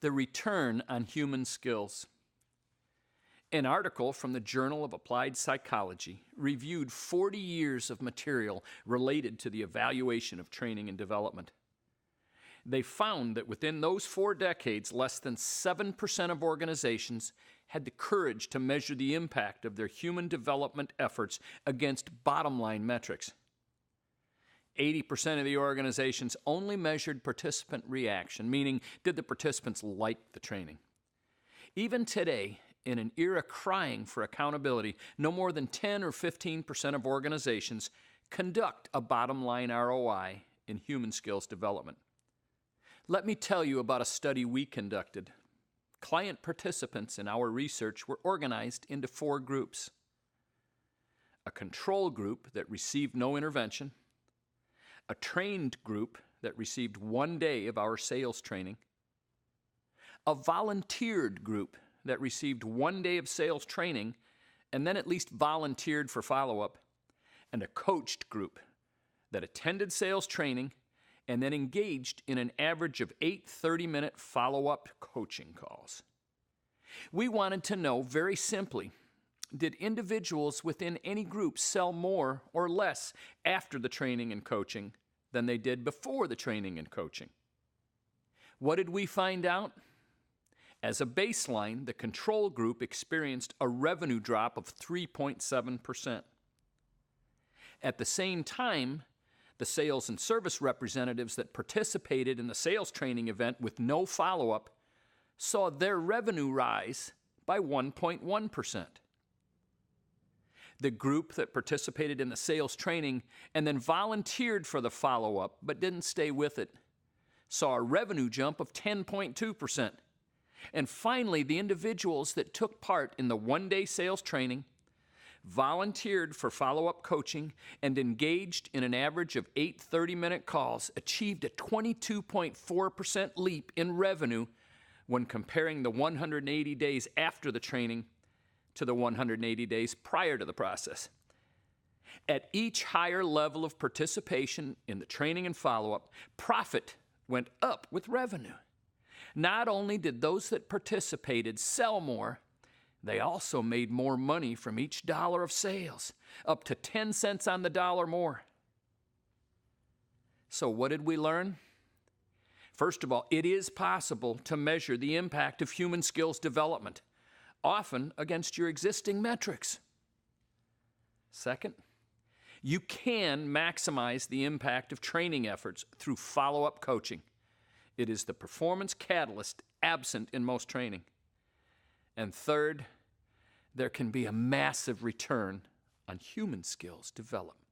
The return on human skills. An article from the Journal of Applied Psychology reviewed 40 years of material related to the evaluation of training and development. They found that within those 4 decades, less than 7% of organizations had the courage to measure the impact of their human development efforts against bottom-line metrics. 80% of the organizations only measured participant reaction, meaning did the participants like the training. Even today, in an era crying for accountability, no more than 10 or 15% of organizations conduct a bottom-line ROI in human skills development. Let me tell you about a study we conducted. Client participants in our research were organized into 4 groups. A control group that received no intervention, a trained group that received 1 day of our sales training, a volunteered group that received 1 day of sales training and then at least volunteered for follow-up, and a coached group that attended sales training and then engaged in an average of 8 30-minute follow-up coaching calls. We wanted to know very simply, did individuals within any group sell more or less after the training and coaching than they did before the training and coaching? What did we find out? As a baseline, the control group experienced a revenue drop of 3.7%. At the same time, the sales and service representatives that participated in the sales training event with no follow-up saw their revenue rise by 1.1%. The group that participated in the sales training and then volunteered for the follow-up but didn't stay with it saw a revenue jump of 10.2%. And finally, the individuals that took part in the 1-day sales training, volunteered for follow-up coaching, and engaged in an average of 8 30-minute calls achieved a 22.4% leap in revenue when comparing the 180 days after the training to the 180 days prior to the process. At each higher level of participation in the training and follow-up, profit went up with revenue. Not only did those that participated sell more, they also made more money from each dollar of sales, up to 10 cents on the dollar more. So what did we learn? First of all, it is possible to measure the impact of human skills development, often against your existing metrics. Second, you can maximize the impact of training efforts through follow-up coaching. It is the performance catalyst absent in most training. And third, there can be a massive return on human skills development.